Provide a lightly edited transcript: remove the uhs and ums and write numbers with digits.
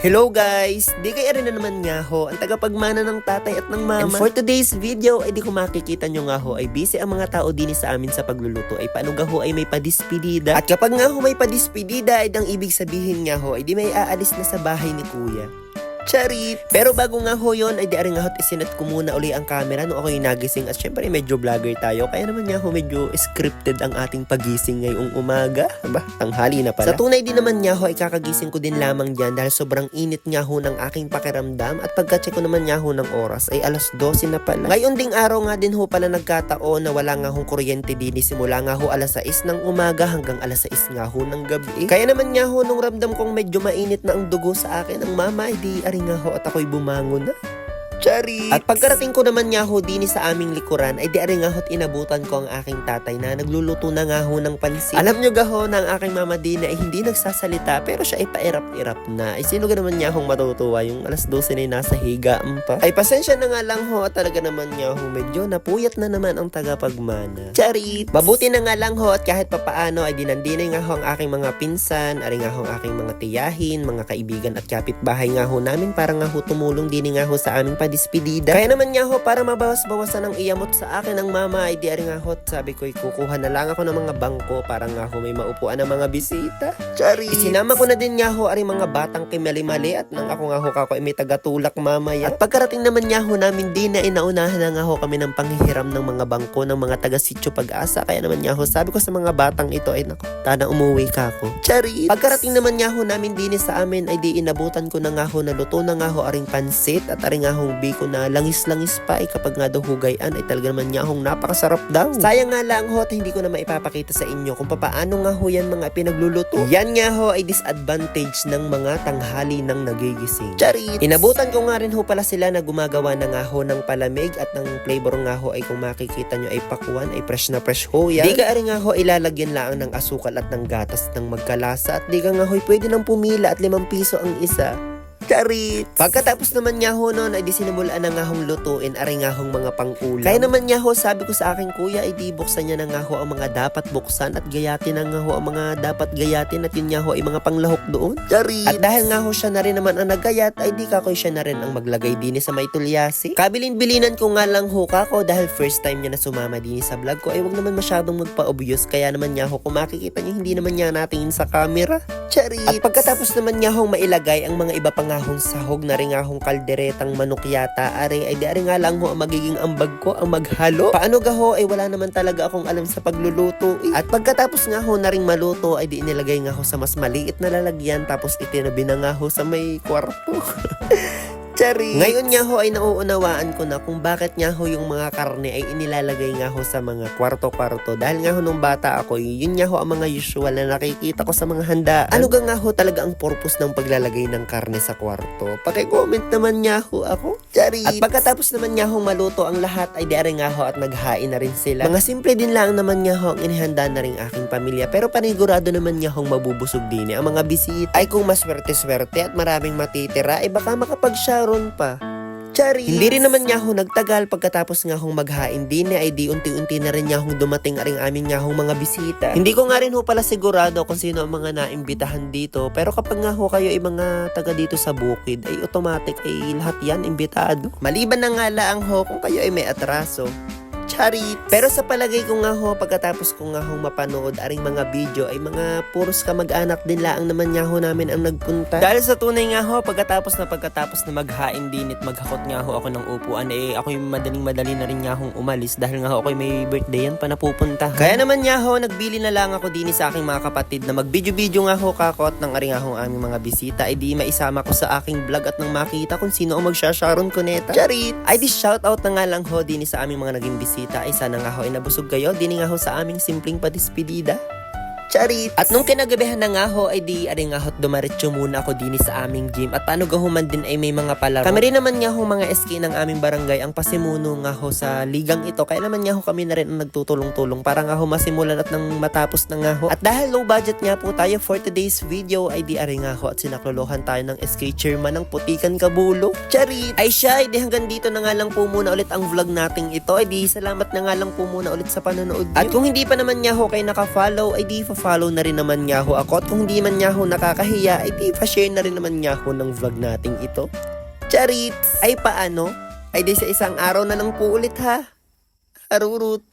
Hello guys! Di kaya rin na naman nga ho, ang tagapagmana ng tatay at ng mama. And for today's video, ay di ko makikita nyo nga ho, ay busy ang mga tao din sa amin sa pagluluto. Ay paano nga ho ay may padispidida. At kapag nga ho may padispidida, ay ang ibig sabihin nga ho, ay di may aalis na sa bahay ni kuya. Charit! Pero bago nga ho yun, ay di aring nga ho, isinat ko muna uli ang camera nung ako'y nagising. At syempre medyo vlogger tayo, kaya naman nga ho medyo scripted ang ating pagising ngayong umaga. Ba, tanghali na pala. Sa tunay din naman nga ho, ay kakagising ko din lamang dyan dahil sobrang init nga ho ng aking pakiramdam. At pagka-check ko naman nga ho ng oras, ay alas 12 na pala. Ngayon ding araw nga din ho pala nagkataon na wala nga hong kuryente din. Simula nga ho alas 6 ng umaga hanggang alas 6 nga ho ng gabi. Kaya naman nga ho nung ramdam kong medyo mainit na ang dugo sa akin, ang mama ay di aring nga ho at ako'y bumangon na. Charit! At pagkarating ko naman nga ho din sa aming likuran, ay di aring nga ho't inabutan ko ang aking tatay na nagluluto na nga ho ng pansit. Alam nyo ga ho na ang aking mama din ay hindi nagsasalita pero siya ay pairap-irap na. Ay sino ga naman nga hong matutuwa yung alas 12 na nasa higaan pa. Ay pasensya na nga lang ho at talaga naman nga ho medyo napuyat na naman ang tagapagmana. Charit! Mabuti na nga lang ho at kahit papaano ay dinandinay nga ho ang aking mga pinsan, aring nga ho ang aking mga tiyahin, mga kaibigan at kapitbahay nga ho namin para nga ho tumulong din nga ho sa aming dispedida. Kaya naman nga ho, para mabawas-bawasan ang iyamot sa akin ng mama, ay di nga ho, sabi ko, kukuha na lang ako ng mga bangko para nga ho may maupuan ng mga bisita. Charis! Isinama ko na din nga ho, aring mga batang kimali-mali at nang ako nga ho kako ay may tagatulak mamaya. At pagkarating naman nga ho namin din na inaunahan na nga ho kami ng panghihiram ng mga bangko ng mga taga-sityo Pag-asa. Kaya naman nga ho, sabi ko sa mga batang ito ay naku, tana umuwi ka ako. Charis! Pagkarating naman nga ho namin din sa amin ay di inabutan ko na nga ho, naluto na nga ho aring pansit at aring nga ho ko na langis-langis pa ay kapag nga daw hugayan ay talaga naman niya akong napakasarap daw. Sayang nga lang ho at hindi ko na maipapakita sa inyo kung paano nga ho yan mga pinagluluto. Yan nga ho ay disadvantage ng mga tanghali ng nagigising. Charit! Inabutan ko nga rin ho pala sila na gumagawa na nga ho ng palamig at ng flavor nga ho ay kung makikita nyo ay pakuan ay fresh na fresh ho yan. Di ka rin nga ho ilalagyan lang ng asukal at ng gatas ng magkalasa at di ka nga ho pwede nang pumila at 5 piso ang isa. Charit! Pagkatapos naman nga ho noon ay di sinimulaan na nga hong lutuin aring nga hong mga pang-ulam. Kaya naman nga ho sabi ko sa aking kuya ay di buksan niya na nga ho ang mga dapat buksan at gayatin na nga ho ang mga dapat gayatin at yun nga ho ay mga panglahok doon. Charit! At dahil nga ho siya na rin naman ang naggayat ay di kakoy siya na rin ang maglagay din sa may tulyasi. Kabilin-bilinan ko nga lang ho kako dahil first time niya na sumama din sa vlog ko ay wag naman masyadong magpa-obvious kaya naman nga ho kung makikita niyo hindi naman niya natingin sa camera. Charit! At pagkatapos naman nga hong mailagay ang mga iba pang hong sahog na rin nga hong kalderetang manok yata ari ay di nga lang ho ang magiging ambag ko ang maghalo. Paano ga ho ay wala naman talaga akong alam sa pagluluto At pagkatapos nga ho na ring maluto ay di inilagay nga ho sa mas maliit na lalagyan tapos itinabi na nga ho sa may kwarto. Charit! Ngayon nga ho ay nauunawaan ko na kung bakit nga ho yung mga karne ay inilalagay nga ho sa mga kwarto-kwarto. Dahil nga ho nung bata ako, yun nga ho ang mga usual na nakikita ko sa mga handaan. Ano nga ho talaga ang purpose ng paglalagay ng karne sa kwarto? Paki-comment naman nga ho ako. Charit! At pagkatapos naman nga ho maluto ang lahat ay diari nga ho at naghain na rin sila. Mga simple din lang naman nga ho ang inihanda na rin aking pamilya. Pero panigurado naman nga hong mabubusog din ang mga bisita. Ay kung maswerte-swerte at maraming matitira ay baka makapag-shower pa. Charit! Hindi rin naman nga ho nagtagal pagkatapos nga hong maghain din ay di unti-unti na rin nga hong dumating aring amin nga hong mga bisita. Hindi ko nga rin ho pala sigurado kung sino ang mga naimbitahan dito pero kapag nga ho kayo ay mga taga dito sa bukid ay automatic ay lahat yan imbitado. Maliban na nga lang ho kung kayo ay may atraso. Charit! Pero sa palagay ko nga ho, pagkatapos ko nga ho mapanood aring mga video ay mga puros kamag-anak din laang naman nga ho namin ang nagpunta. Dahil sa tunay nga ho, pagkatapos na maghain din at maghakot nga ho ako ng upuan eh ako'y madaling-madali na rin nga hong umalis dahil nga ho ako'y may birthday yan pa napupunta. Kaya naman nga ho, nagbili na lang ako din sa aking mga kapatid na mag-video-video nga ho kakot ng aring nga ho aming mga bisita ay di maisama ko sa aking vlog at nang makita kung sino ang magsasharon ko neta. Charit! Ay di shoutout na nga lang ho din sa aming mga naging bisita. Ay sana nga ho ay nabusog kayo, dini nga ho sa aming simpleng padispedida. Charit! At nung kinagabihan na nga ho ay di aring nga ho dumaretso muna ako din sa aming gym at paano gahuman din ay may mga palaro. Kami rin naman nga ho mga SK ng aming barangay ang pasimuno nga ho sa ligang ito kaya naman nga ho kami na rin ang nagtutulong-tulong para nga ho masimulan at nang matapos na nga ho. At dahil low budget nga po tayo for today's video ay di aring nga ho at sinaklolohan tayo ng SK chairman ng Putikan Kabulo. Charit! Ay siya, ay di hanggang dito na nga lang po muna ulit ang vlog nating ito. Ay di salamat na nga lang po muna ulit sa panonood. At kung hindi pa naman nga ho kayo naka-follow ay di pa-follow na rin naman nga ho ako. At kung di man nga ho nakakahiya, ay di pa-share na rin naman nga ho ng vlog nating ito. Charits! Ay paano? Ay di sa isang araw na lang po ulit ha. Arurut!